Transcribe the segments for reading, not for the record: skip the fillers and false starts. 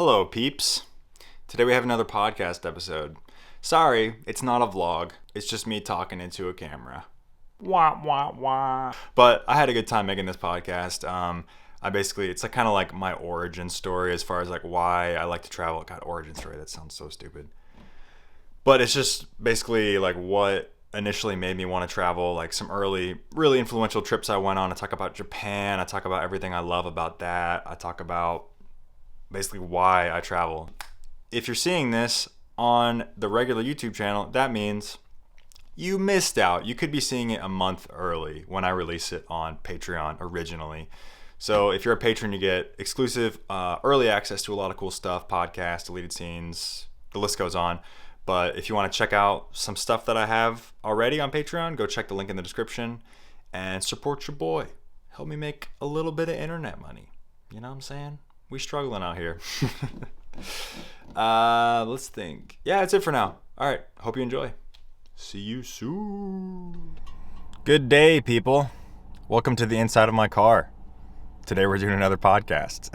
Hello, peeps. Today we have another podcast episode. Sorry, it's not a vlog. It's just me talking into a camera. Wah, wah, wah. But I had a good time making this podcast. It's like kind of like my origin story as far as like why I like to travel. God, origin story, that sounds so stupid. But it's just basically like what initially made me want to travel, like some early, really influential trips I went on. I talk about Japan. I talk about everything I love about that. I talk about basically why I travel. If you're seeing this on the regular YouTube channel, that means you missed out. You could be seeing it a month early when I release it on Patreon originally. So if you're a patron, you get exclusive early access to a lot of cool stuff, podcasts, deleted scenes, the list goes on. But if you want to check out some stuff that I have already on Patreon, go check the link in the description and support your boy. Help me make a little bit of internet money. You know what I'm saying? We struggling out here. Let's think. Yeah, that's it for now. All right. Hope you enjoy. See you soon. Good day, people. Welcome to the inside of my car. Today we're doing another podcast.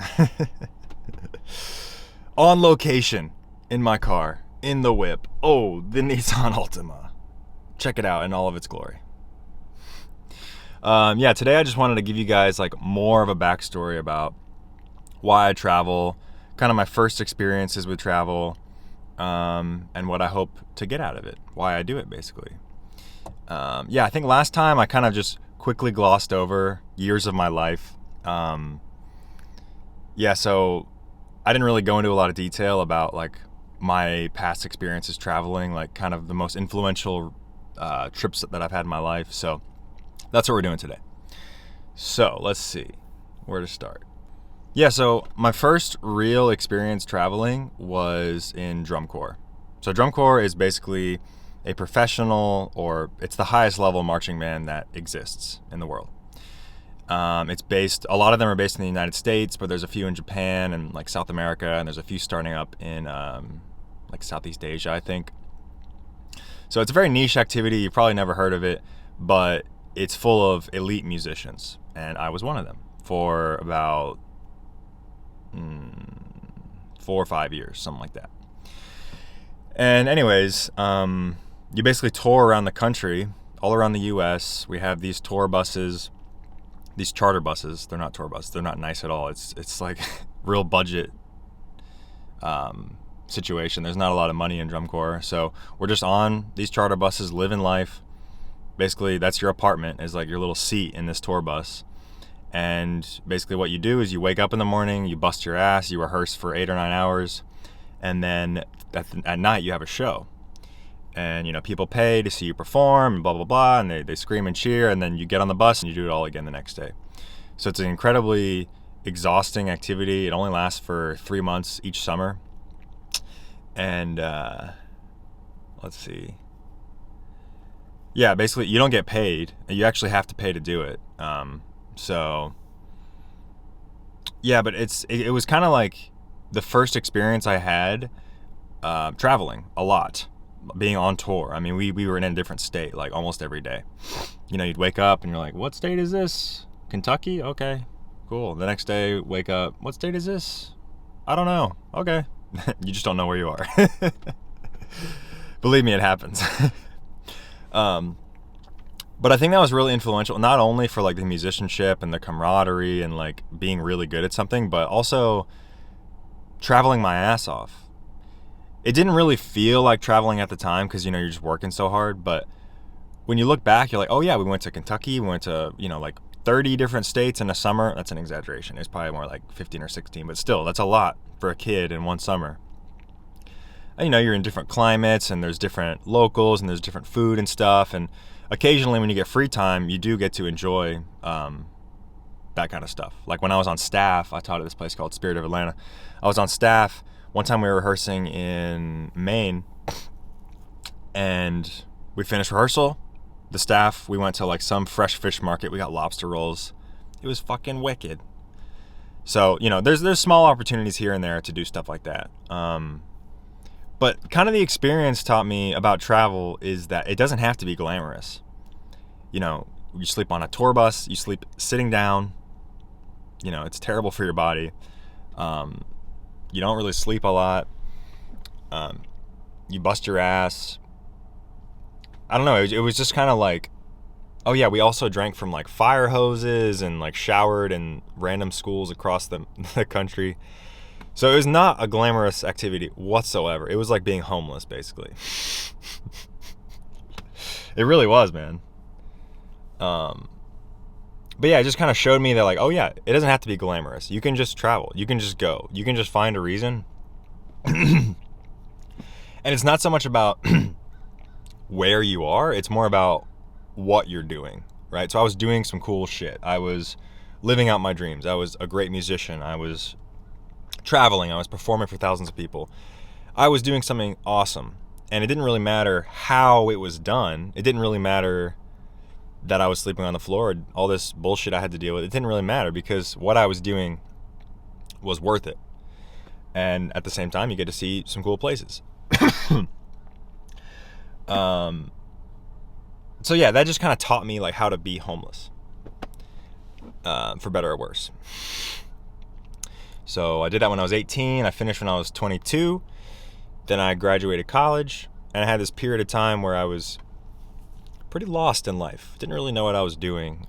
On location, in my car, in the whip. Oh, the Nissan Altima. Check it out in all of its glory. Today I just wanted to give you guys like more of a backstory about why I travel, kind of my first experiences with travel, and what I hope to get out of it, why I do it basically. I think last time I kind of just quickly glossed over years of my life. So I didn't really go into a lot of detail about like my past experiences traveling, like kind of the most influential trips that I've had in my life. So that's what we're doing today. So let's see where to start. So my first real experience traveling was in drum corps. So drum corps is basically a professional, or it's the highest level marching band that exists in the world. A lot of them are based in the United States, but there's a few in Japan and like South America, and there's a few starting up in like Southeast Asia, I think. So it's a very niche activity. You've probably never heard of it, but it's full of elite musicians, and I was one of them for about 4 or 5 years, something like that. And anyways, you basically tour around the country, all around the U.S. We have these tour buses, these charter buses. They're not tour buses. They're not nice at all. It's like real budget situation. There's not a lot of money in drum corps, so we're just on these charter buses, living life. Basically, that's your apartment, is like your little seat in this tour bus. And basically what you do is you wake up in the morning, you bust your ass, you rehearse for 8 or 9 hours, and then at night you have a show. And, people pay to see you perform, and blah, blah, blah, and they scream and cheer, and then you get on the bus and you do it all again the next day. So it's an incredibly exhausting activity. It only lasts for 3 months each summer. And, let's see. Yeah, basically you don't get paid. You actually have to pay to do it. But it was kind of like the first experience I had traveling a lot, being on tour. I mean, we were in a different state like almost every day. You'd wake up and you're like, what state is this? Kentucky? Okay, cool. The next day, wake up, what state is this? I don't know. Okay. You just don't know where you are. Believe me, it happens. But I think that was really influential, not only for like the musicianship and the camaraderie and like being really good at something, but also traveling my ass off. It didn't really feel like traveling at the time because, you're just working so hard. But when you look back, you're like, oh yeah, we went to Kentucky, we went to, like 30 different states in a summer. That's an exaggeration. It's probably more like 15 or 16, but still, that's a lot for a kid in one summer. And, you're in different climates, and there's different locals, and there's different food and stuff. And occasionally when you get free time, you do get to enjoy that kind of stuff. Like when I was on staff, I taught at this place called Spirit of Atlanta. I was on staff. One time we were rehearsing in Maine, and we finished rehearsal. The staff, we went to like some fresh fish market. We got lobster rolls. It was fucking wicked. So, there's small opportunities here and there to do stuff like that. But kind of the experience taught me about travel is that it doesn't have to be glamorous. You sleep on a tour bus, you sleep sitting down. It's terrible for your body. You don't really sleep a lot. You bust your ass. I don't know. It was just kind of like, oh yeah, we also drank from like fire hoses and like showered in random schools across the country. So it was not a glamorous activity whatsoever. It was like being homeless, basically. It really was, man. But yeah, it just kind of showed me that like, oh yeah, it doesn't have to be glamorous. You can just travel. You can just go. You can just find a reason. And it's not so much about where you are. It's more about what you're doing, right? So I was doing some cool shit. I was living out my dreams. I was a great musician. I was traveling. I was performing for thousands of people. I was doing something awesome. And it didn't really matter how it was done. It didn't really matter that I was sleeping on the floor, all this bullshit I had to deal with. It didn't really matter because what I was doing was worth it. And at the same time, you get to see some cool places. So yeah, that just kind of taught me like how to be homeless, for better or worse. So I did that when I was 18. I finished when I was 22. Then I graduated college, and I had this period of time where I was pretty lost in life. Didn't really know what I was doing.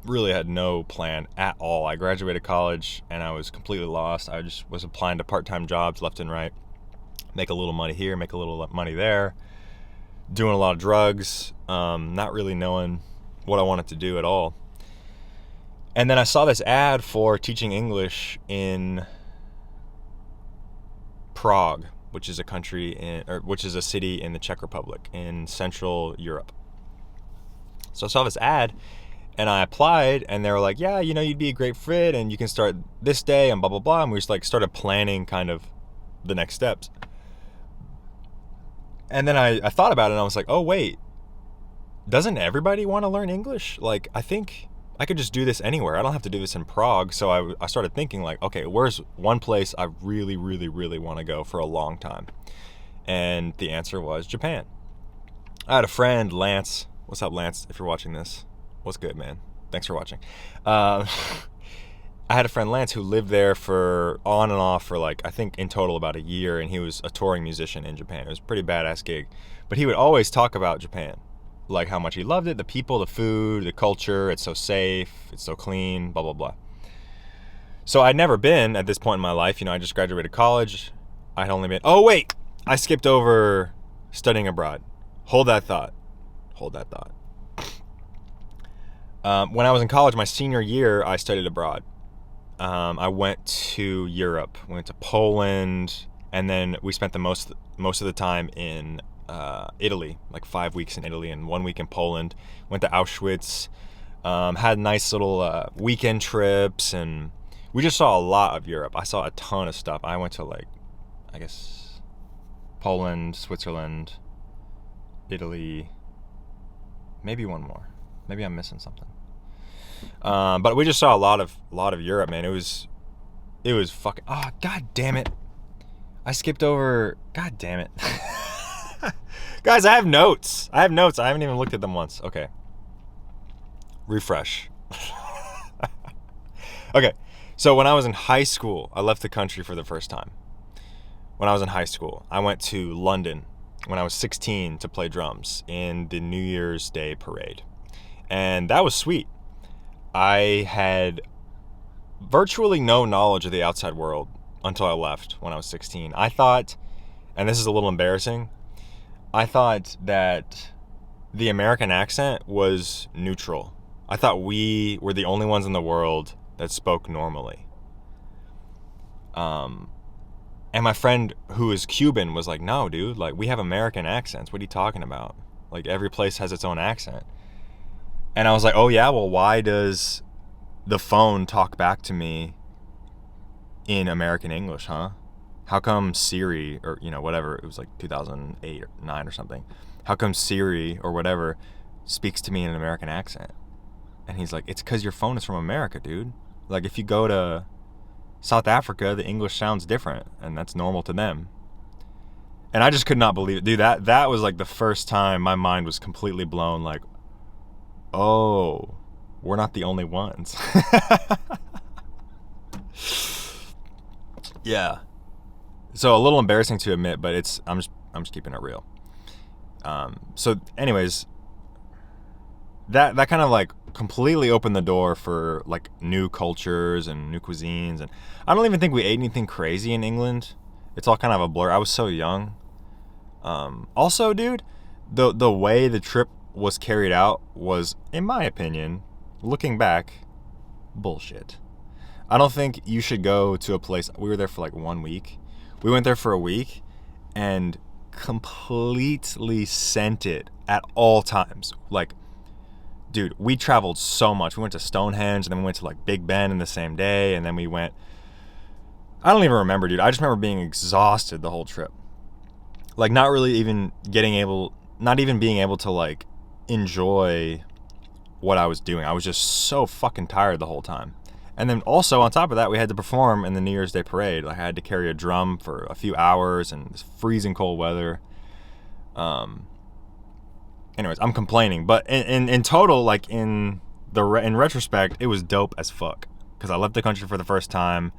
Really had no plan at all. I graduated college, and I was completely lost. I just was applying to part-time jobs left and right. Make a little money here, make a little money there. Doing a lot of drugs, not really knowing what I wanted to do at all. And then I saw this ad for teaching English in Prague, which is a city in the Czech Republic in Central Europe. So I saw this ad and I applied, and they were like, yeah, you'd be a great fit and you can start this day and blah, blah, blah. And we just like started planning kind of the next steps. And then I thought about it and I was like, oh wait, doesn't everybody want to learn English? Like, I think I could just do this anywhere. I don't have to do this in Prague. So I started thinking like, okay, where's one place I really, really, really want to go for a long time? And the answer was Japan. I had a friend, Lance. What's up, Lance? If you're watching this, what's good, man? Thanks for watching. I had a friend, Lance, who lived there for on and off for like, I think in total about a year, and he was a touring musician in Japan. It was a pretty badass gig. But he would always talk about Japan, like how much he loved it, the people, the food, the culture, it's so safe, it's so clean, blah, blah, blah. So I'd never been at this point in my life. I just graduated college. I'd only been, oh wait, I skipped over studying abroad. Hold that thought. When I was in college, my senior year, I studied abroad. I went to Europe, went to Poland, and then we spent the most of the time in Italy, like 5 weeks in Italy and 1 week in Poland. Went to Auschwitz, had nice little weekend trips, and we just saw a lot of Europe. I saw a ton of stuff. I went to like, I guess, Poland, Switzerland, Italy, maybe one more. Maybe I'm missing something. But we just saw a lot of Europe, man. It was fucking, oh, god damn it. I skipped over, god damn it. Guys, I have notes. I haven't even looked at them once. Okay. Refresh. Okay. So when I was in high school, I left the country for the first time. When I was in high school, I went to London when I was 16 to play drums in the New Year's Day parade. And that was sweet. I had virtually no knowledge of the outside world until I left when I was 16. I thought, and this is a little embarrassing, I thought that the American accent was neutral. I thought we were the only ones in the world that spoke normally. And my friend who is Cuban was like, no, dude, like we have American accents. What are you talking about? Like every place has its own accent. And I was like, oh yeah, well, why does the phone talk back to me in American English, huh? How come Siri, or, whatever, it was like 2008 or 9 or something. How come Siri or whatever speaks to me in an American accent? And he's like, it's because your phone is from America, dude. Like if you go to South Africa, the English sounds different, and that's normal to them. And I just could not believe it. Dude, that was like the first time my mind was completely blown, like, oh, we're not the only ones. Yeah. So a little embarrassing to admit, but I'm just keeping it real. So anyways, that kind of like completely opened the door for like new cultures and new cuisines, and I don't even think we ate anything crazy in England. It's all kind of a blur. I was so young. Also, dude, the way the trip was carried out was, in my opinion, looking back, bullshit. I don't think you should go to a place. We were there for like 1 week. We went there for a week and completely sent it at all times. Like, dude, we traveled so much. We went to Stonehenge, and then we went to like Big Ben in the same day, and then we went. I don't even remember, dude. I just remember being exhausted the whole trip. Like, not even being able to like enjoy what I was doing. I was just so fucking tired the whole time. And then also on top of that, we had to perform in the New Year's Day parade. Like, I had to carry a drum for a few hours in this freezing cold weather. Anyways, I'm complaining, but in total, like in retrospect, it was dope as fuck because I left the country for the first time.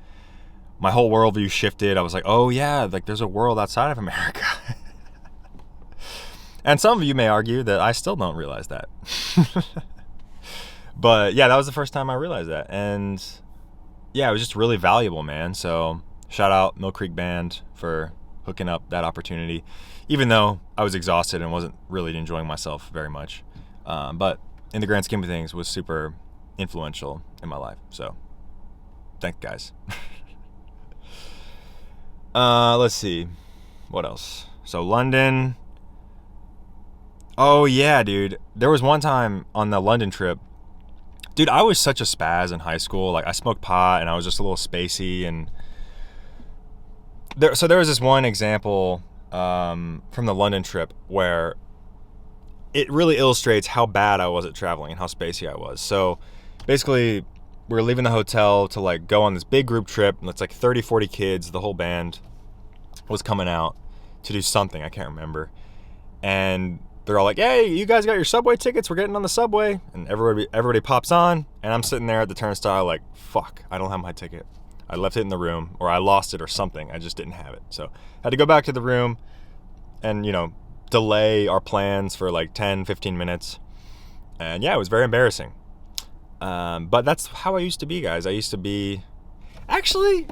My whole worldview shifted. I was like, oh yeah, like there's a world outside of America. And some of you may argue that I still don't realize that. But yeah, that was the first time I realized that. And yeah, it was just really valuable, man. So shout out Mill Creek Band for hooking up that opportunity, even though I was exhausted and wasn't really enjoying myself very much. But in the grand scheme of things, was super influential in my life. So thanks, guys. Let's see. What else? So London. Oh yeah, dude. There was one time on the London trip. Dude, I was such a spaz in high school. Like, I smoked pot and I was just a little spacey. And there was this one example from the London trip where it really illustrates how bad I was at traveling and how spacey I was. So basically, we were leaving the hotel to like go on this big group trip, and it's like 30, 40 kids. The whole band was coming out to do something. I can't remember. And they're all like, hey, you guys got your subway tickets? We're getting on the subway. And everybody pops on, and I'm sitting there at the turnstile like, fuck, I don't have my ticket. I left it in the room, or I lost it or something. I just didn't have it. So I had to go back to the room and, delay our plans for like 10, 15 minutes. And yeah, it was very embarrassing. But that's how I used to be, guys. I used to be... Actually,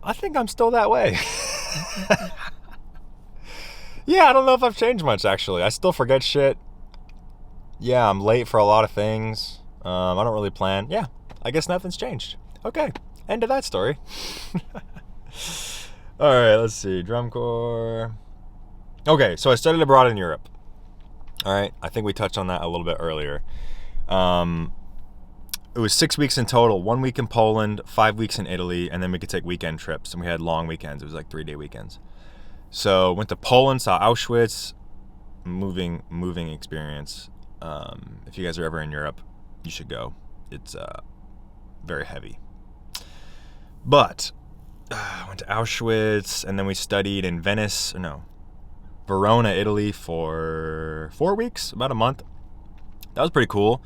I think I'm still that way. Yeah, I don't know if I've changed much, actually. I still forget shit. Yeah, I'm late for a lot of things. I don't really plan. Yeah, I guess nothing's changed. Okay, end of that story. All right, let's see. Drum corps. Okay, so I studied abroad in Europe. All right, I think we touched on that a little bit earlier. It was 6 weeks in total. 1 week in Poland, 5 weeks in Italy, and then we could take weekend trips, and we had long weekends. It was like 3-day weekends. So went to Poland, saw Auschwitz, moving experience. If you guys are ever in Europe, you should go. It's very heavy. But I went to Auschwitz, and then we studied in Verona, Italy for 4 weeks, about a month. That was pretty cool.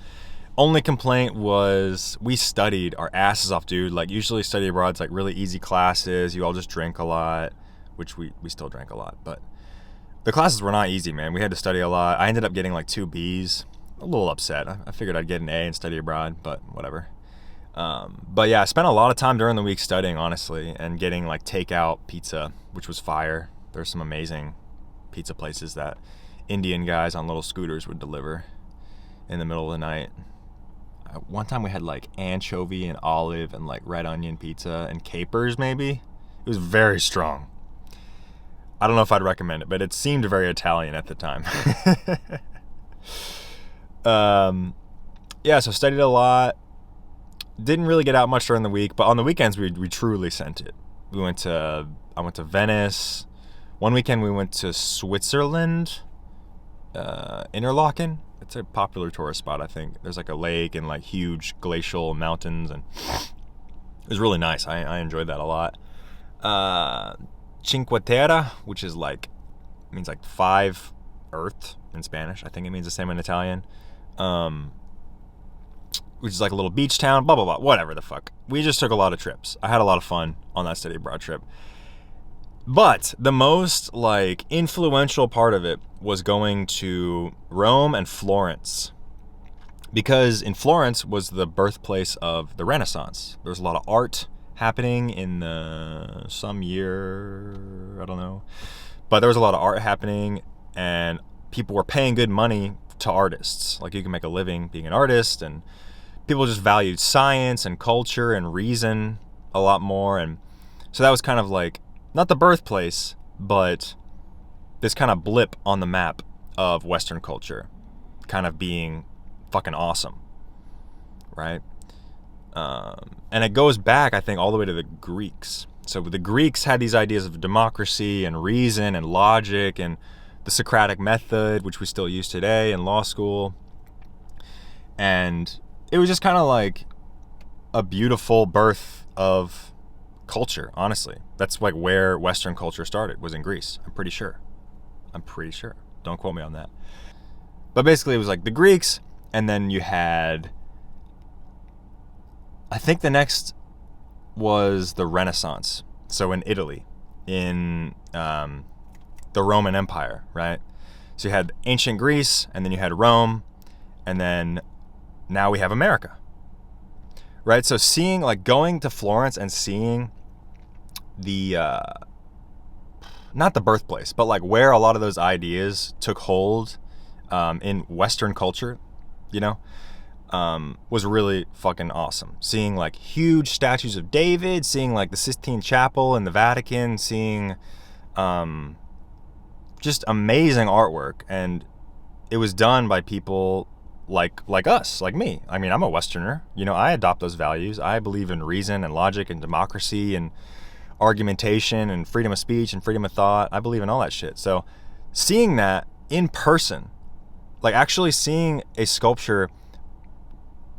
Only complaint was we studied our asses off, dude. Like, usually study abroad's like really easy classes. You all just drink a lot. Which we still drank a lot, but the classes were not easy, man. We had to study a lot. I ended up getting like 2 Bs. A little upset. I figured I'd get an A and study abroad, but whatever. But yeah, I spent a lot of time during the week studying, honestly, and getting like takeout pizza, which was fire. There's some amazing pizza places that Indian guys on little scooters would deliver in the middle of the night. One time we had like anchovy and olive and like red onion pizza and capers, maybe. It was very strong. I don't know if I'd recommend it, but it seemed very Italian at the time. Yeah, so studied a lot. Didn't really get out much during the week, but on the weekends we truly sent it. I went to Venice. One weekend we went to Switzerland, Interlaken. It's a popular tourist spot, I think. There's like a lake and like huge glacial mountains, and it was really nice. I enjoyed that a lot. Cinque Terre, which is like, means like 5 earth in Spanish. I think it means the same in Italian. which is like a little beach town, blah, blah, blah, whatever the fuck. We just took a lot of trips. I had a lot of fun on that study abroad trip. But the most like influential part of it was going to Rome and Florence. Because in Florence was the birthplace of the Renaissance. There was a lot of art happening in some year, I don't know. But there was a lot of art happening, and people were paying good money to artists. Like, you can make a living being an artist, and people just valued science and culture and reason a lot more. And so that was kind of like, not the birthplace, but this kind of blip on the map of Western culture kind of being fucking awesome, right? And it goes back, I think, all the way to the Greeks. So the Greeks had these ideas of democracy and reason and logic and the Socratic method, which we still use today in law school. And it was just kind of like a beautiful birth of culture, honestly. That's like where Western culture started, was in Greece. I'm pretty sure. Don't quote me on that. But basically it was like the Greeks, and then you had, I think the next was the Renaissance. So in Italy, in the Roman Empire, right? So you had ancient Greece, and then you had Rome, and then now we have America, right? So seeing, like, going to Florence and seeing the, not the birthplace, but like where a lot of those ideas took hold in Western culture, you know, was really fucking awesome. Seeing like huge statues of David, seeing like the Sistine Chapel in the Vatican, seeing just amazing artwork. And it was done by people like us, like me. I mean, I'm a Westerner, you know, I adopt those values. I believe in reason and logic and democracy and argumentation and freedom of speech and freedom of thought. I believe in all that shit. So seeing that in person, like actually seeing a sculpture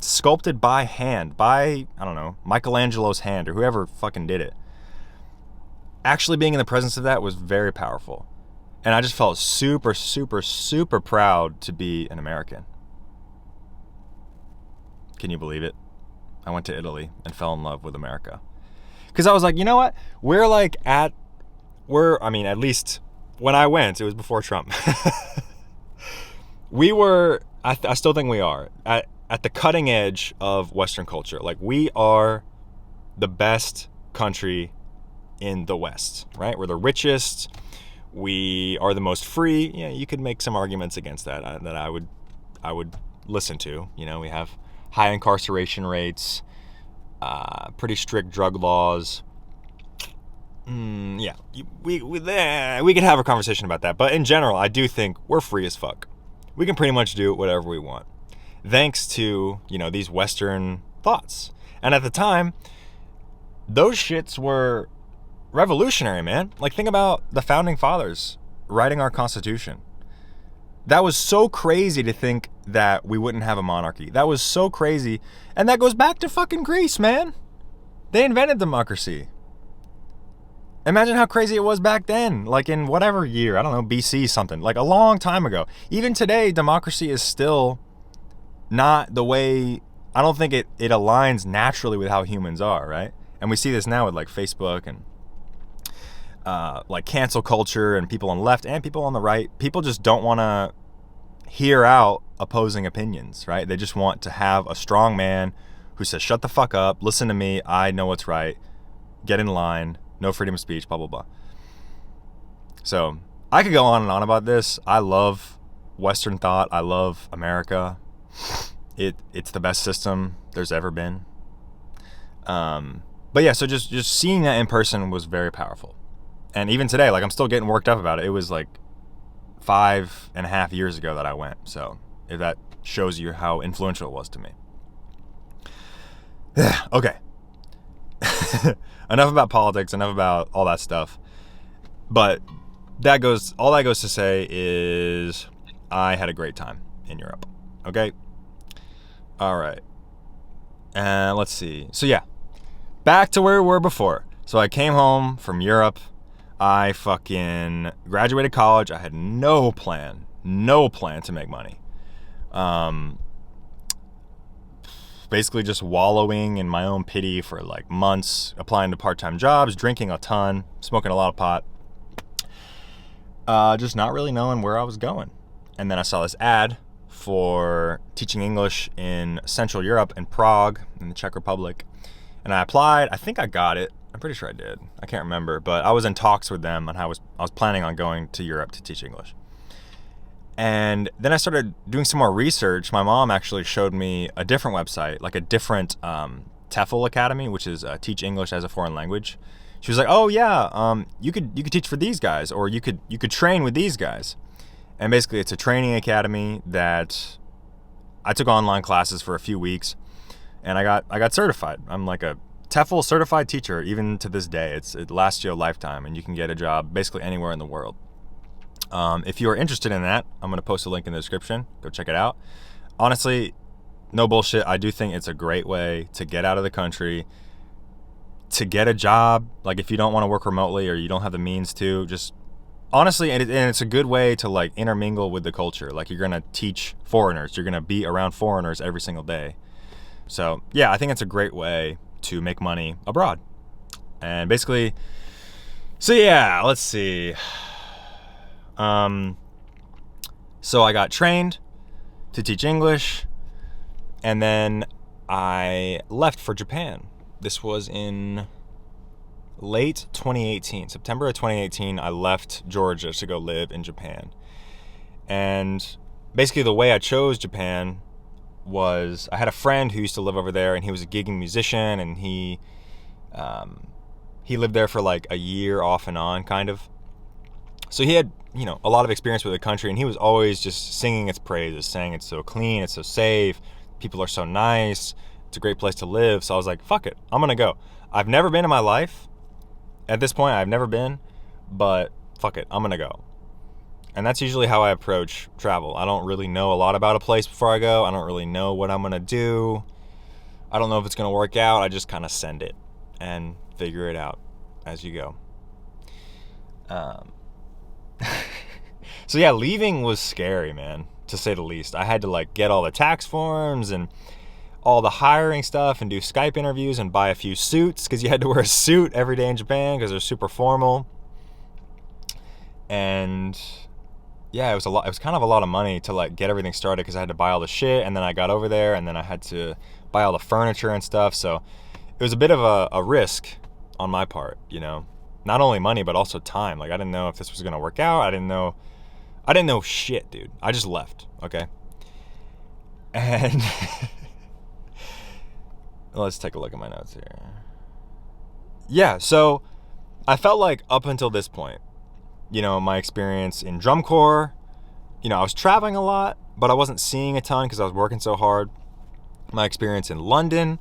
sculpted by hand, by, I don't know, Michelangelo's hand or whoever fucking did it, actually being in the presence of that was very powerful. And I just felt super, super, super proud to be an American. Can you believe it? I went to Italy and fell in love with America. Because I was like, you know what? At least when I went, it was before Trump. We were, I still think we are, at the cutting edge of Western culture. Like, we are the best country in the West, right? We're the richest. We are the most free. Yeah, you could make some arguments against that I would listen to. You know, we have high incarceration rates, pretty strict drug laws. Yeah, we could have a conversation about that. But in general, I do think we're free as fuck. We can pretty much do whatever we want, thanks to, you know, these Western thoughts. And at the time, those shits were revolutionary, man. Like, think about the founding fathers writing our Constitution. That was so crazy to think that we wouldn't have a monarchy. That was so crazy. And that goes back to fucking Greece, man. They invented democracy. Imagine how crazy it was back then, like in whatever year, I don't know, BC something, like a long time ago. Even today, democracy is still not the way, I don't think it aligns naturally with how humans are, right? And we see this now with like Facebook and like cancel culture, and people on the left and people on the right. People just don't want to hear out opposing opinions, right? They just want to have a strong man who says, shut the fuck up, listen to me, I know what's right, get in line, no freedom of speech, blah, blah, blah. So I could go on and on about this. I love Western thought. I love America. It's the best system there's ever been. But yeah, so just seeing that in person was very powerful. And even today, like, I'm still getting worked up about it. It was like 5.5 years ago that I went. So if that shows you how influential it was to me. Okay. Enough about politics, enough about all that stuff. But all that goes to say is I had a great time in Europe. Okay? All right. And let's see. So yeah, back to where we were before. So I came home from Europe. I fucking graduated college. I had no plan to make money. basically just wallowing in my own pity for like months, applying to part-time jobs, drinking a ton, smoking a lot of pot, just not really knowing where I was going. And then I saw this ad for teaching English in Central Europe in Prague in the Czech Republic. And I applied. I think I got it. I'm pretty sure I did. I can't remember, but I was in talks with them, and I was planning on going to Europe to teach English. And then I started doing some more research. My mom actually showed me a different website, like a different TEFL Academy, which is Teach English as a Foreign Language. She was like, "Oh yeah, you could teach for these guys, or you could train with these guys." And basically, it's a training academy that I took online classes for a few weeks, and I got certified. I'm like a TEFL certified teacher, even to this day. It lasts you a lifetime, and you can get a job basically anywhere in the world. If you are interested in that, I'm going to post a link in the description. Go check it out. Honestly, no bullshit. I do think it's a great way to get out of the country, to get a job. Like if you don't want to work remotely or you don't have the means to, just honestly, and it's a good way to like intermingle with the culture. Like you're going to teach foreigners. You're going to be around foreigners every single day. So yeah, I think it's a great way to make money abroad. And basically, so yeah, let's see. So I got trained to teach English, and then I left for Japan. This was in late 2018, September of 2018. I left Georgia to go live in Japan. And basically the way I chose Japan was I had a friend who used to live over there, and he was a gigging musician, and he lived there for like a year off and on kind of. So he had, a lot of experience with the country, and he was always just singing its praises, saying it's so clean, it's so safe, people are so nice, it's a great place to live. So I was like, fuck it, I'm gonna go. I've never been in my life. At this point, I've never been, but fuck it, I'm gonna go. And that's usually how I approach travel. I don't really know a lot about a place before I go. I don't really know what I'm gonna do. I don't know if it's gonna work out. I just kind of send it and figure it out as you go. So yeah, leaving was scary, man, to say the least. I had to like get all the tax forms and all the hiring stuff and do Skype interviews and buy a few suits, because you had to wear a suit every day in Japan because they're super formal. And yeah, it was a lot. It was kind of a lot of money to like get everything started, because I had to buy all the shit, and then I got over there, and then I had to buy all the furniture and stuff. So it was a bit of a risk on my part, not only money, but also time. Like I didn't know if this was going to work out. I didn't know shit, dude. I just left. Okay. And let's take a look at my notes here. Yeah. So I felt like up until this point, my experience in drum corps, I was traveling a lot, but I wasn't seeing a ton because I was working so hard. My experience in London,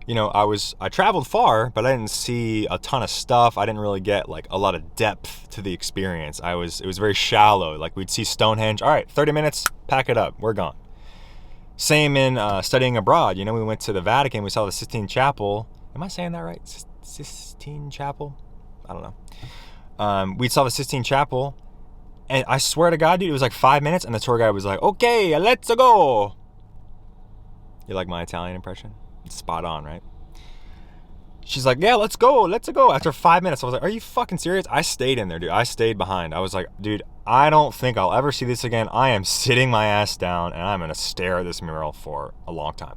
I traveled far, but I didn't see a ton of stuff. I didn't really get like a lot of depth to the experience. It was very shallow. Like we'd see Stonehenge. All right, 30 minutes, pack it up, we're gone. Same in studying abroad. We went to the Vatican. We saw the Sistine Chapel. Am I saying that right? Sistine Chapel? I don't know. We saw the Sistine Chapel, and I swear to God, dude, it was like 5 minutes, and the tour guide was like, "Okay, let's go." You like my Italian impression? It's spot on, right? She's like, "Yeah, let's go. After 5 minutes, I was like, "Are you fucking serious?" I stayed in there, dude. I stayed behind. I was like, "Dude, I don't think I'll ever see this again. I am sitting my ass down, and I'm gonna stare at this mural for a long time."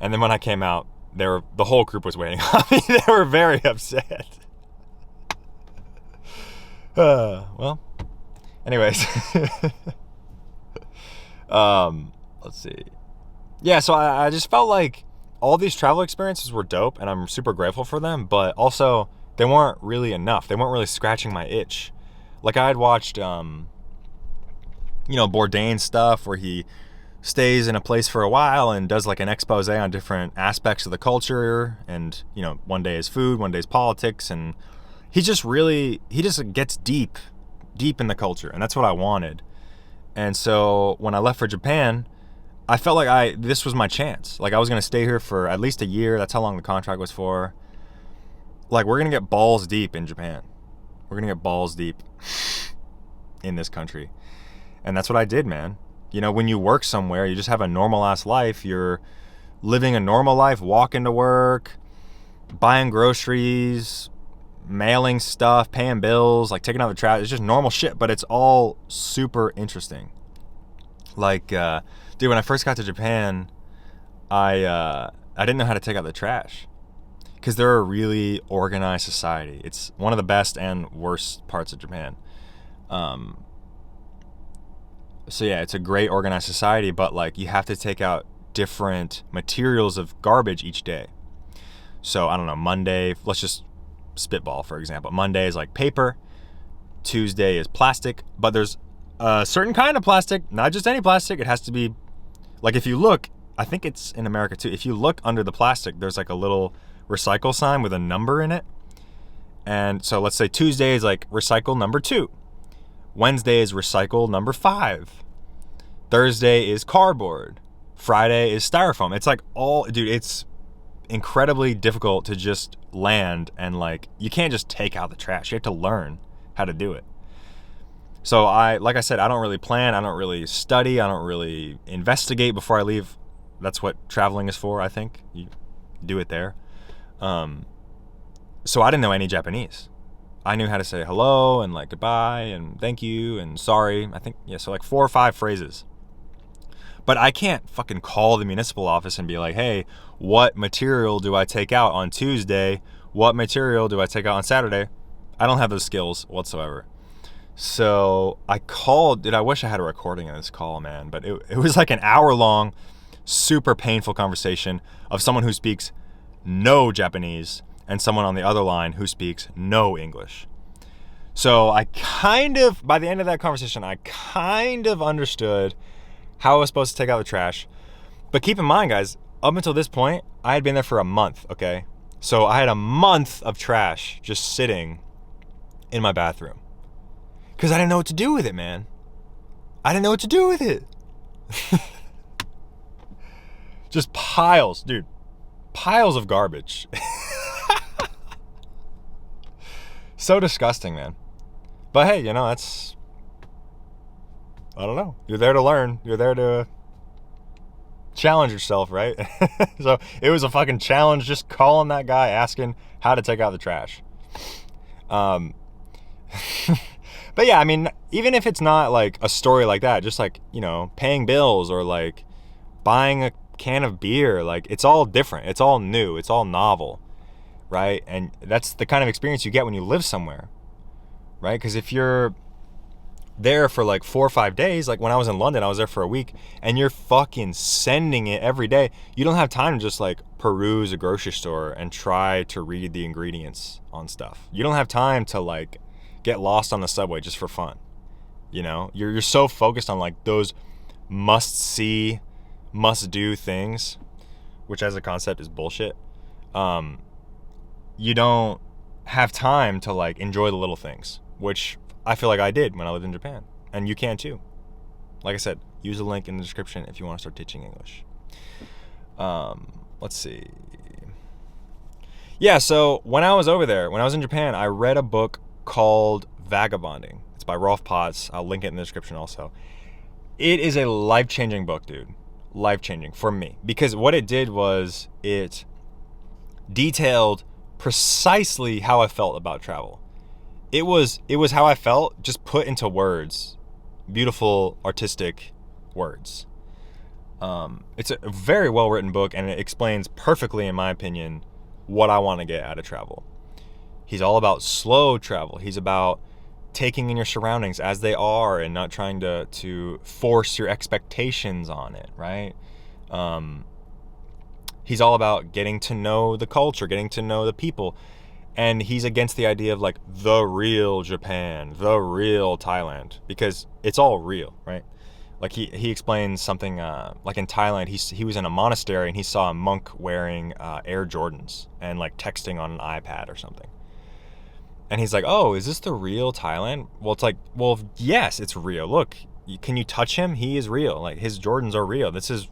And then when I came out, the whole group was waiting on me. They were very upset. Well, anyways. Let's see. Yeah, so I just felt like all these travel experiences were dope, and I'm super grateful for them, but also they weren't really enough. They weren't really scratching my itch. Like I had watched, Bourdain's stuff where he stays in a place for a while and does like an expose on different aspects of the culture, and, one day is food, one day is politics, and he just gets deep in the culture, and that's what I wanted. And so when I left for Japan, I felt like this was my chance. Like I was going to stay here for at least a year. That's how long the contract was for. Like we're going to get balls deep in Japan. We're going to get balls deep in this country. And that's what I did, man. When you work somewhere, you just have a normal ass life. You're living a normal life, walking to work, buying groceries, mailing stuff, paying bills, like taking out the trash. It's just normal shit, but it's all super interesting. Like, dude, when I first got to Japan, I didn't know how to take out the trash because they're a really organized society. It's one of the best and worst parts of Japan. So yeah, it's a great organized society, but like you have to take out different materials of garbage each day. So I don't know, Monday, let's just spitball for example. Monday is like paper, Tuesday is plastic, but there's a certain kind of plastic, not just any plastic. It has to be, like if you look, I think it's in America too, if you look under the plastic, there's like a little recycle sign with a number in it. And so let's say Tuesday is like recycle number 2. Wednesday is recycle number 5. Thursday is cardboard. Friday is styrofoam. It's like all, dude, it's incredibly difficult to just land, and like you can't just take out the trash. You have to learn how to do it. So like I said, I don't really plan, I don't really study, I don't really investigate before I leave. That's what traveling is for, I think. You do it there. So I didn't know any Japanese. I knew how to say hello and like goodbye and thank you and sorry. I think, yeah, so like 4 or 5 phrases. But I can't fucking call the municipal office and be like, hey, what material do I take out on Tuesday? What material do I take out on Saturday? I don't have those skills whatsoever. So I called, dude, I wish I had a recording of this call, man. But it was like an hour-long, super painful conversation of someone who speaks no Japanese and someone on the other line who speaks no English. So I kind of, by the end of that conversation, I kind of understood how I was supposed to take out the trash. But keep in mind, guys, up until this point, I had been there for a month, okay? So I had a month of trash just sitting in my bathroom. Because I didn't know what to do with it, man. I didn't know what to do with it. Just piles, dude. Piles of garbage. So disgusting, man. But hey, you know, that's, I don't know. You're there to learn. You're there to challenge yourself, right? So it was a fucking challenge just calling that guy, asking how to take out the trash. But yeah, I mean, even if it's not like a story like that, just like, you know, paying bills or like buying a can of beer, like it's all different. It's all new. It's all novel, right? And that's the kind of experience you get when you live somewhere, right? Because if you're there for like 4 or 5 days, like when I was in London, I was there for a week, and you're fucking sending it every day. You don't have time to just like peruse a grocery store and try to read the ingredients on stuff. You don't have time to like get lost on the subway just for fun. You know, you're so focused on like those must see, must do things, which as a concept is bullshit. You don't have time to like enjoy the little things, which I feel like I did when I lived in Japan, and you can too. Like I said, use the link in the description if you want to start teaching English. Let's see. Yeah, so when I was over there, when I was in Japan, I read a book called Vagabonding. It's by Rolf Potts. I'll link it in the description also. It is a life-changing book, dude. Life-changing for me. Because what it did was it detailed precisely how I felt about travel. It was how I felt, just put into words. Beautiful, artistic words. It's a very well-written book, and it explains perfectly, in my opinion, what I want to get out of travel. He's all about slow travel. He's about taking in your surroundings as they are and not trying to force your expectations on it, right? He's all about getting to know the culture, getting to know the people. And he's against the idea of like the real Japan, the real Thailand, because it's all real, right? Like he explains something like in Thailand, he was in a monastery and he saw a monk wearing Air Jordans and like texting on an iPad or something. And he's like, oh, is this the real Thailand? Well, it's like, well, yes, it's real. Look, can you touch him? He is real. Like his Jordans are real. This is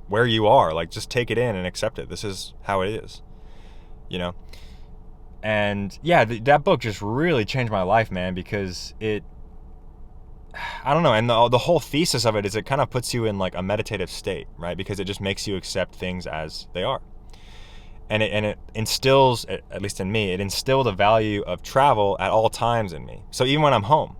where you are. Like just take it in and accept it. This is how it is, you know? And yeah, that book just really changed my life, man, because it I don't know. And the whole thesis of it is it kind of puts you in like a meditative state, right? Because it just makes you accept things as they are. And it instills, at least in me, it instilled a value of travel at all times in me. So even when I'm home,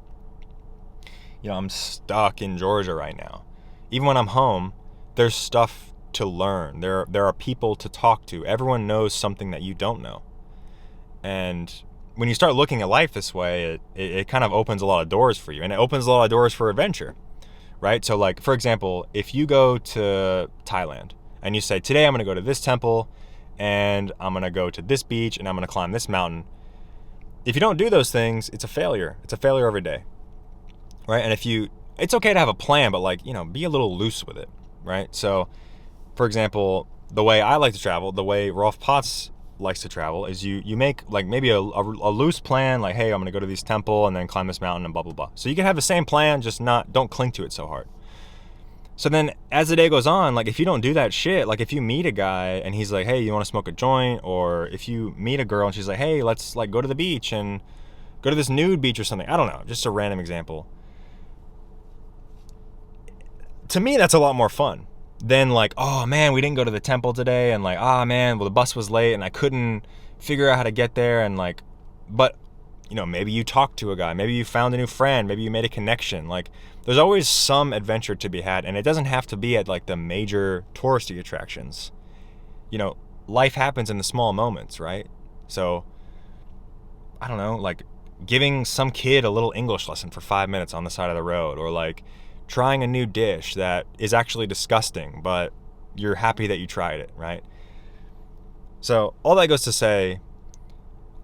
I'm stuck in Georgia right now. Even when I'm home, there's stuff to learn. There are people to talk to. Everyone knows something that you don't know. And when you start looking at life this way, it kind of opens a lot of doors for you. And it opens a lot of doors for adventure, right? So like, for example, if you go to Thailand and you say, today I'm going to go to this temple and I'm going to go to this beach and I'm going to climb this mountain. If you don't do those things, it's a failure. It's a failure every day, right? And it's okay to have a plan, but like, be a little loose with it, right? So, for example, the way I like to travel, the way Rolf Potts likes to travel is you make like maybe a loose plan, like, hey, I'm going to go to this temple and then climb this mountain and blah, blah, blah. So you can have the same plan, just don't cling to it so hard. So then as the day goes on, like if you don't do that shit, like if you meet a guy and he's like, hey, you want to smoke a joint? Or if you meet a girl and she's like, hey, let's like go to the beach and go to this nude beach or something. I don't know, just a random example. To me, that's a lot more fun than like, oh man, we didn't go to the temple today. And like, oh man, well the bus was late and I couldn't figure out how to get there. And like, but maybe you talked to a guy, maybe you found a new friend, maybe you made a connection. Like there's always some adventure to be had, and it doesn't have to be at like the major touristy attractions. Life happens in the small moments, right? So I don't know, like giving some kid a little English lesson for 5 minutes on the side of the road, or like trying a new dish that is actually disgusting, but you're happy that you tried it, right? So all that goes to say,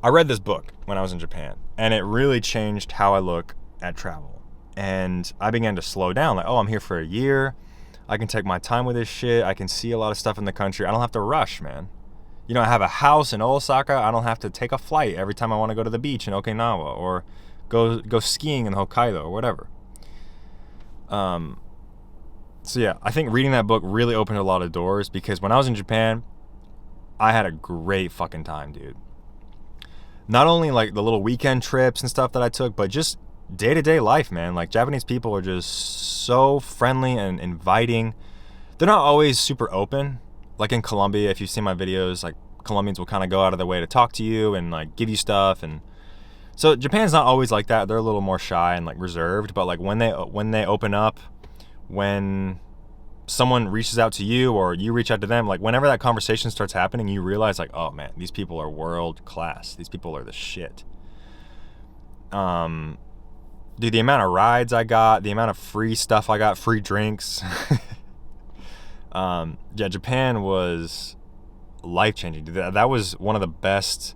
I read this book when I was in Japan, and it really changed how I look at travel. And I began to slow down, like, oh, I'm here for a year. I can take my time with this shit. I can see a lot of stuff in the country. I don't have to rush, man. I have a house in Osaka. I don't have to take a flight every time I want to go to the beach in Okinawa or go skiing in Hokkaido or whatever. So yeah, I think reading that book really opened a lot of doors, because when I was in Japan, I had a great fucking time, dude. Not only like the little weekend trips and stuff that I took, but just day-to-day life, man. Like Japanese people are just so friendly and inviting. They're not always super open. Like in Colombia, if you've seen my videos, like Colombians will kind of go out of their way to talk to you and like give you stuff. And so Japan's not always like that. They're a little more shy and like reserved, but like when they open up, when someone reaches out to you or you reach out to them, like whenever that conversation starts happening, you realize like, oh man, these people are world class. These people are the shit. Dude, the amount of rides I got, the amount of free stuff I got, free drinks. Yeah, Japan was life-changing. That was one of the best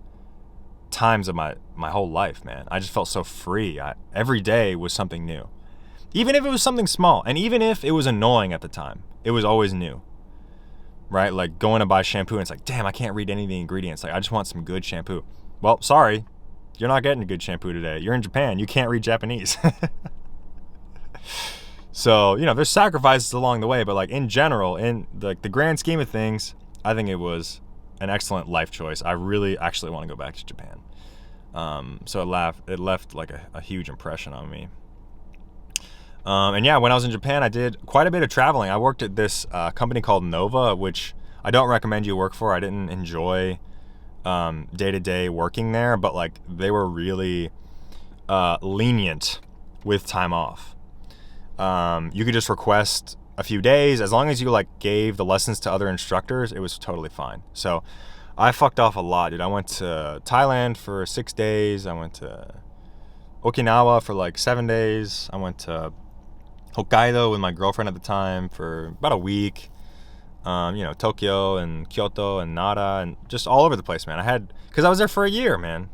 times of my whole life, man. I just felt so free. Every day was something new. Even if it was something small, and even if it was annoying at the time, it was always new, right? Like going to buy shampoo, and it's like, damn, I can't read any of the ingredients. Like, I just want some good shampoo. Well, sorry, you're not getting a good shampoo today. You're in Japan. You can't read Japanese. So, there's sacrifices along the way, but like in general, in like the grand scheme of things, I think it was an excellent life choice. I really actually want to go back to Japan. So it left like a huge impression on me. And yeah, when I was in Japan, I did quite a bit of traveling. I worked at this company called Nova, which I don't recommend you work for. I didn't enjoy day-to-day working there, but like they were really lenient with time off. You could just request a few days. As long as you like gave the lessons to other instructors, it was totally fine. So I fucked off a lot, dude. I went to Thailand for 6 days. I went to Okinawa for like 7 days. I went to Hokkaido with my girlfriend at the time for about a week. Tokyo and Kyoto and Nara and just all over the place, man. Because I was there for a year, man.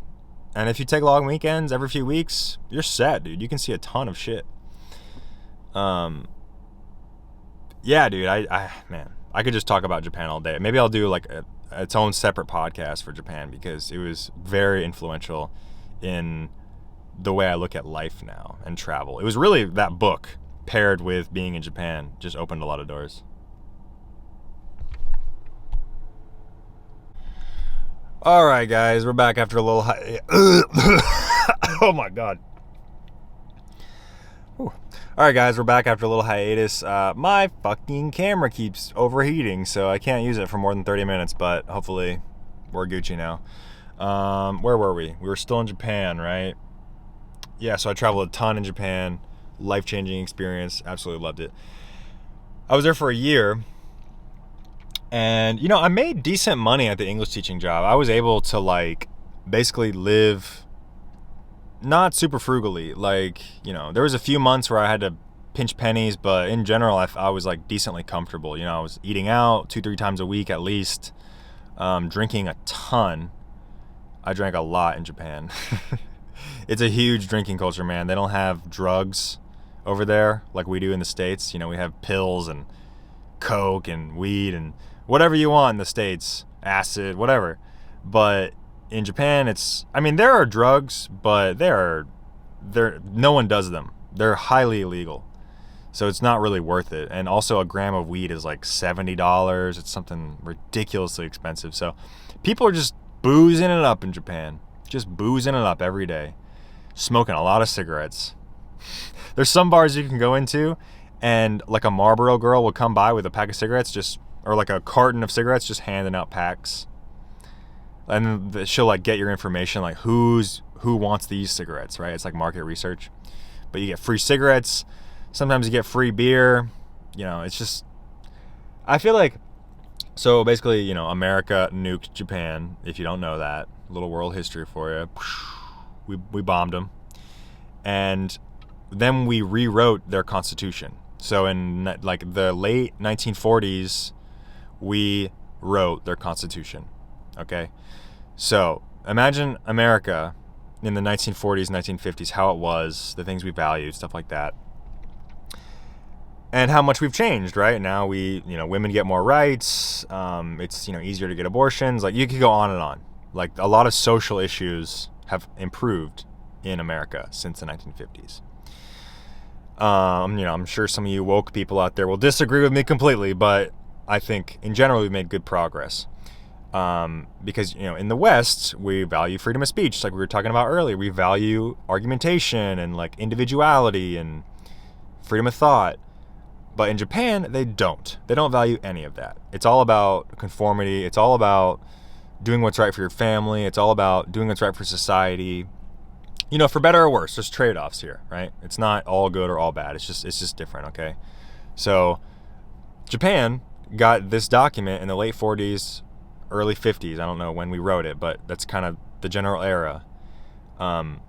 And if you take long weekends every few weeks, you're set, dude. You can see a ton of shit. Yeah, dude, I could just talk about Japan all day. Maybe I'll do like its own separate podcast for Japan, because it was very influential in the way I look at life now and travel. It was really that book paired with being in Japan just opened a lot of doors. All right, guys, we're back after a little oh my God. Ooh, Alright guys, we're back after a little hiatus. My fucking camera keeps overheating, so I can't use it for more than 30 minutes, but hopefully we're Gucci now. Where were we? We were still in Japan, right? Yeah, so I traveled a ton in Japan. Life-changing experience. Absolutely loved it. I was there for a year, and I made decent money at the English teaching job. I was able to basically live not super frugally. There was a few months where I had to pinch pennies, but in general, I was decently comfortable. I was eating out 2-3 times a week at least, drinking a ton. I drank a lot in Japan. It's a huge drinking culture, man. They don't have drugs over there like we do in the States. We have pills and coke and weed and whatever you want in the States, acid, whatever. But in Japan, there are drugs, but no one does them. They're highly illegal. So it's not really worth it. And also a gram of weed is like $70. It's something ridiculously expensive. So people are just boozing it up in Japan. Just boozing it up every day. Smoking a lot of cigarettes. There's some bars you can go into and a Marlboro girl will come by with a pack of cigarettes or a carton of cigarettes, just handing out packs. And she'll get your information, who wants these cigarettes, right? It's like market research. But you get free cigarettes. Sometimes you get free beer. It's just, I feel so basically, America nuked Japan, if you don't know that. A little world history for you. We bombed them. And then we rewrote their constitution. So in the late 1940s, we wrote their constitution. Okay? So imagine America in the 1940s, 1950s, how it was, the things we valued, stuff like that. And how much we've changed, right? Now women get more rights. It's, easier to get abortions. You could go on and on. A lot of social issues have improved in America since the 1950s. I'm sure some of you woke people out there will disagree with me completely, but I think in general we've made good progress. Because, in the West, we value freedom of speech, like we were talking about earlier. We value argumentation and individuality and freedom of thought. But in Japan, they don't. They don't value any of that. It's all about conformity. It's all about doing what's right for your family. It's all about doing what's right for society. For better or worse, there's trade-offs here, right? It's not all good or all bad. It's just different, okay? So Japan got this document in the late 40s, early 50s. I don't know when we wrote it, but that's kind of the general era. And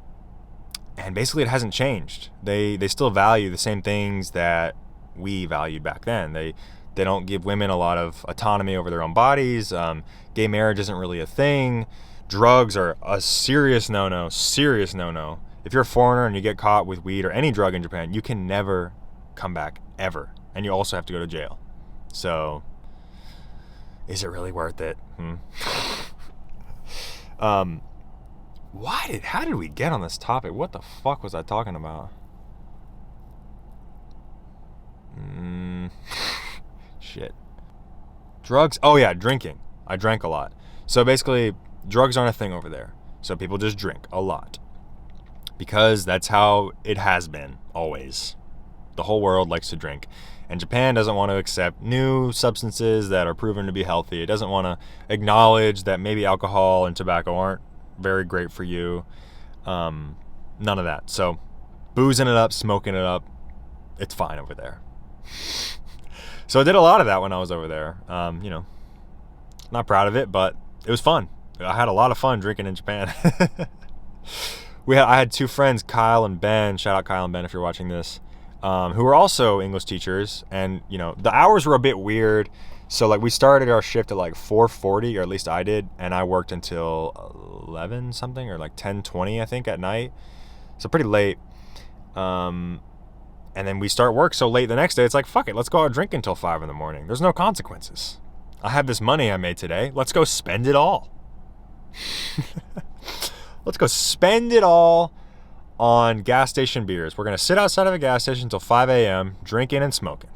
basically it hasn't changed. They still value the same things that we valued back then. They don't give women a lot of autonomy over their own bodies. Gay marriage isn't really a thing. Drugs are a serious no-no. If you're a foreigner and you get caught with weed or any drug in Japan, you can never come back, ever. And you also have to go to jail. So, is it really worth it? How did we get on this topic? What the fuck was I talking about? Shit. Drugs? Oh yeah, drinking. I drank a lot. So basically, drugs aren't a thing over there. So people just drink a lot. Because that's how it has been, always. The whole world likes to drink. And Japan doesn't want to accept new substances that are proven to be healthy. It doesn't want to acknowledge that maybe alcohol and tobacco aren't very great for you. None of that. So, boozing it up, smoking it up, it's fine over there. So I did a lot of that when I was over there. Not proud of it, but it was fun. I had a lot of fun drinking in Japan. I had two friends, Kyle and Ben. Shout out Kyle and Ben if you're watching this. Who were also English teachers, and the hours were a bit weird. So we started our shift at 4:40, or at least I did, and I worked until 11 something, or 10:20 I think at night. So pretty late. And then we start work so late the next day. It's fuck it, let's go out drinking until 5 in the morning. There's no consequences. I have this money I made today. Let's go spend it all. Let's go spend it all on gas station beers. We're going to sit outside of a gas station until 5 a.m. drinking and smoking.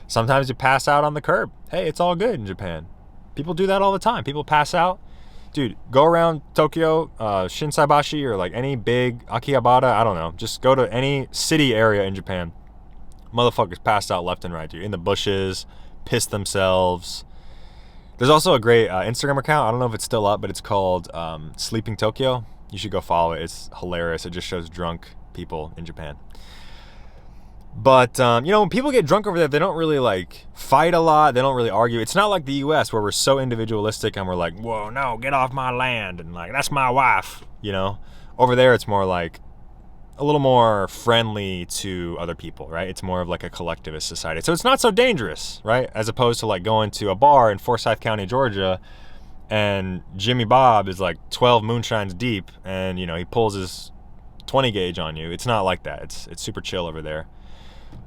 Sometimes you pass out on the curb. Hey, it's all good in Japan. People do that all the time. People pass out. dude, go around Tokyo, Shinsaibashi, or like any big Akihabara, I don't know. Just go to any city area in Japan. Motherfuckers passed out left and right, dude. In the bushes, pissed themselves. There's also a great Instagram account. I don't know if it's still up, but it's called Sleeping Tokyo. You should go follow it. It's hilarious. It just shows drunk people in Japan. But, when people get drunk over there, they don't really, like, fight a lot. They don't really argue. It's not like the U.S. where we're so individualistic and we're like, whoa, no, get off my land. And, like, that's my wife, Over there, it's more like a little more friendly to other people, right? It's more of like a collectivist society. So it's not so dangerous, right? As opposed to, like, going to a bar in Forsyth County, Georgia, and Jimmy Bob is, like, 12 moonshines deep, and, he pulls his 20 gauge on you. It's not like that. It's super chill over there.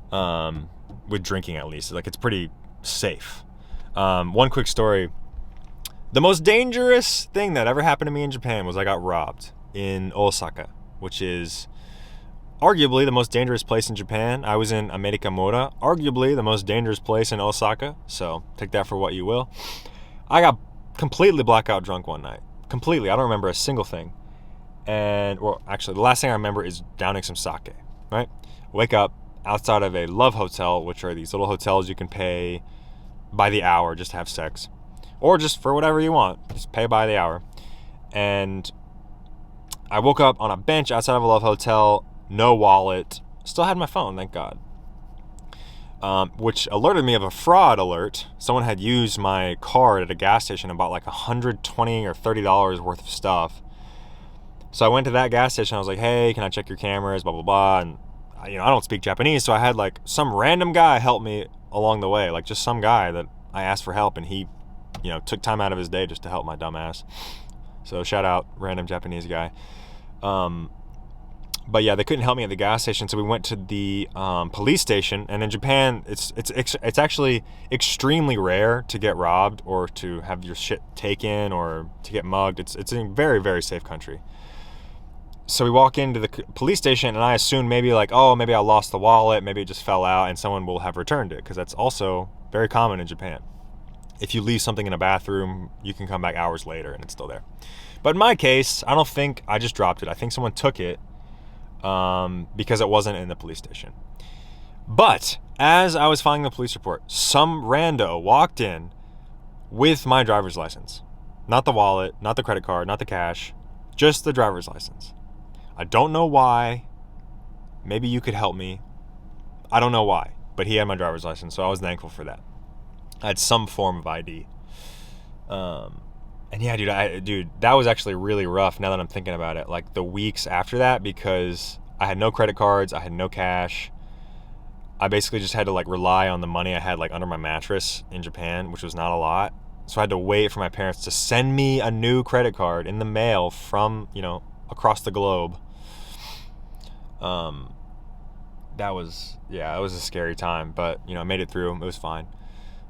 With drinking, at least. Like, it's pretty safe. One quick story. The most dangerous thing that ever happened to me in Japan was I got robbed in Osaka, which is arguably the most dangerous place in Japan. I was in Amerikamura, arguably the most dangerous place in Osaka, so take that for what you will. I got completely blackout drunk one night. Completely. I don't remember a single thing. Actually, the last thing I remember is downing some sake, right? Wake up outside of a love hotel, which are these little hotels you can pay by the hour just to have sex, or just for whatever you want, just pay by the hour. And I woke up on a bench outside of a love hotel, no wallet, still had my phone, thank God, which alerted me of a fraud alert. Someone had used my card at a gas station and bought like $120 or $30 worth of stuff. So I went to that gas station. I was like, hey, can I check your cameras, blah blah blah. And I don't speak Japanese, so I had like some random guy help me along the way, like just some guy that I asked for help, and he, took time out of his day just to help my dumb ass. So shout out, random Japanese guy. But yeah, they couldn't help me at the gas station, so we went to the police station. And in Japan, it's actually extremely rare to get robbed or to have your shit taken or to get mugged. It's a very, very safe country. So we walk into the police station, and I assumed maybe like, oh, maybe I lost the wallet, maybe it just fell out, and someone will have returned it, because that's also very common in Japan. If you leave something in a bathroom, you can come back hours later and it's still there. But in my case, I don't think I just dropped it. I think someone took it because it wasn't in the police station. But as I was filing the police report, some rando walked in with my driver's license. Not the wallet, not the credit card, not the cash, just the driver's license. I don't know why. Maybe you could help me. I don't know why, but he had my driver's license, so I was thankful for that. I had some form of ID. And yeah, dude, that was actually really rough now that I'm thinking about it. Like the weeks after that, because I had no credit cards, I had no cash. I basically just had to like rely on the money I had like under my mattress in Japan, which was not a lot. So I had to wait for my parents to send me a new credit card in the mail from, across the globe. That was a scary time, but I made it through. It was fine.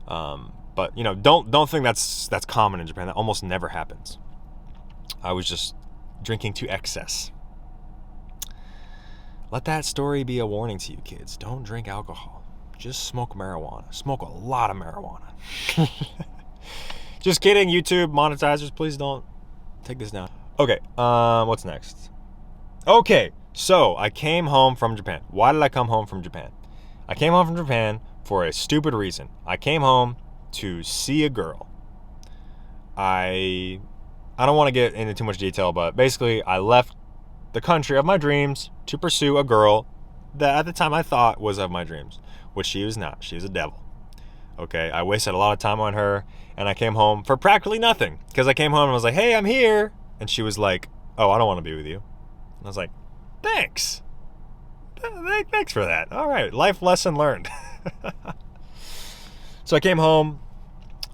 But don't think that's common in Japan. That almost never happens. I was just drinking to excess. Let that story be a warning to you kids. Don't drink alcohol. Just smoke marijuana. Smoke a lot of marijuana. Just kidding, YouTube monetizers. Please don't take this down. Okay, what's next? Okay, so I came home from Japan. Why did I come home from Japan? I came home from Japan for a stupid reason. I came home to see a girl. I don't want to get into too much detail, but basically I left the country of my dreams to pursue a girl that at the time I thought was of my dreams, which she was not. She was a devil. Okay, I wasted a lot of time on her, and I came home for practically nothing, because I came home and I was like, hey, I'm here. And she was like, oh, I don't want to be with you. And I was like, thanks. Thanks for that. All right, life lesson learned. So I came home,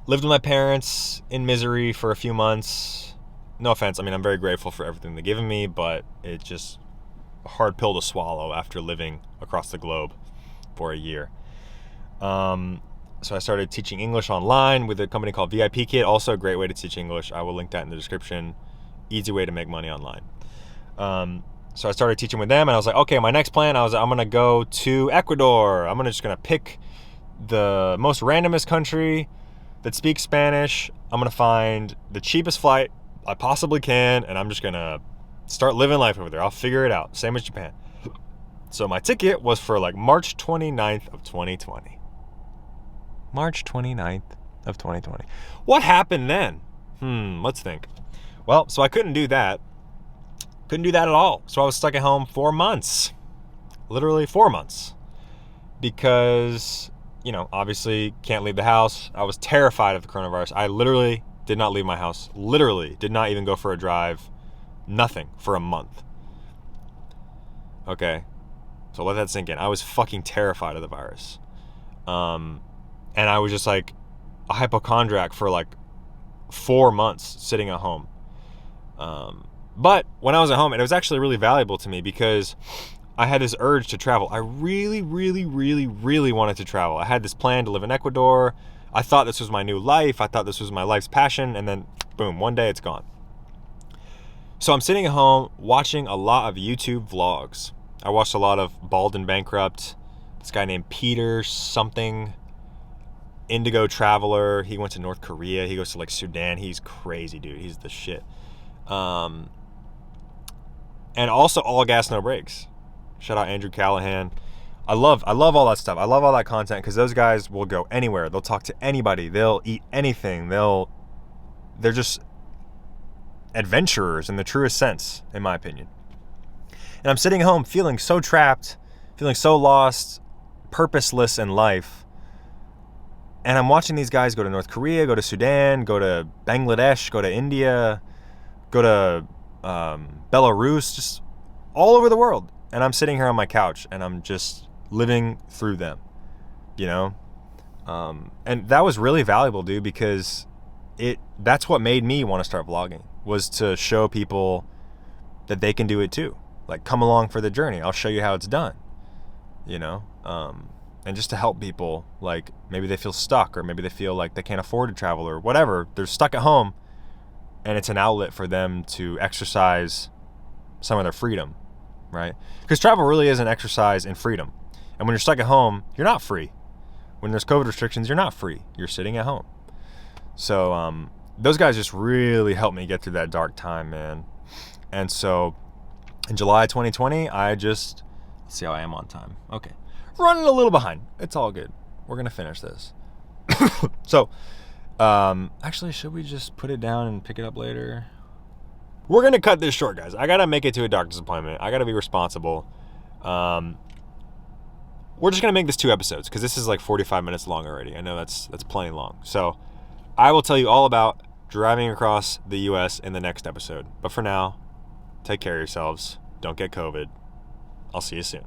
lived with my parents in misery for a few months. No offense, I'm very grateful for everything they've given me, but it's just a hard pill to swallow after living across the globe for a year. So I started teaching English online with a company called VIP Kit, also a great way to teach English. I will link that in the description. Easy way to make money online. So I started teaching with them, and I was like, okay, my next plan, I'm going to go to Ecuador. I'm just going to pick the most randomest country that speaks Spanish. I'm going to find the cheapest flight I possibly can, and I'm just going to start living life over there. I'll figure it out. Same as Japan. So my ticket was for like March 29th of 2020. March 29th of 2020. What happened then? Let's think. Well, so I couldn't do that. Couldn't do that at all. So I was stuck at home 4 months. Literally 4 months. Because, obviously can't leave the house. I was terrified of the coronavirus. I literally did not leave my house. Literally did not even go for a drive. Nothing for a month. Okay. So let that sink in. I was fucking terrified of the virus. And I was just like a hypochondriac for like 4 months sitting at home. But when I was at home, and it was actually really valuable to me because I had this urge to travel. I really, really, really, really wanted to travel. I had this plan to live in Ecuador. I thought this was my new life. I thought this was my life's passion. And then, boom, one day it's gone. So I'm sitting at home watching a lot of YouTube vlogs. I watched a lot of Bald and Bankrupt. This guy named Peter something. Indigo Traveler. He went to North Korea. He goes to like Sudan. He's crazy, dude. He's the shit. And also All Gas No Brakes. Shout out Andrew Callahan. I love all that stuff. I love all that content because those guys will go anywhere. They'll talk to anybody. They'll eat anything. They're just adventurers in the truest sense, in my opinion. And I'm sitting home feeling so trapped, feeling so lost, purposeless in life. And I'm watching these guys go to North Korea, go to Sudan, go to Bangladesh, go to India, go to Belarus, just all over the world. And I'm sitting here on my couch and I'm just living through them, and that was really valuable, dude, because that's what made me want to start vlogging, was to show people that they can do it too. Like, come along for the journey. I'll show you how it's done, and just to help people, like maybe they feel stuck or maybe they feel like they can't afford to travel or whatever. They're stuck at home and it's an outlet for them to exercise some of their freedom, right? Because travel really is an exercise in freedom. And when you're stuck at home, you're not free. When there's COVID restrictions, you're not free. You're sitting at home. So those guys just really helped me get through that dark time, man. And so in July 2020, let's see how I am on time. Okay. Running a little behind. It's all good. We're going to finish this. So, actually, should we just put it down and pick it up later? We're going to cut this short, guys. I got to make it to a doctor's appointment. I got to be responsible. We're just going to make this 2 episodes because this is like 45 minutes long already. I know that's plenty long. So I will tell you all about driving across the U.S. in the next episode. But for now, take care of yourselves. Don't get COVID. I'll see you soon.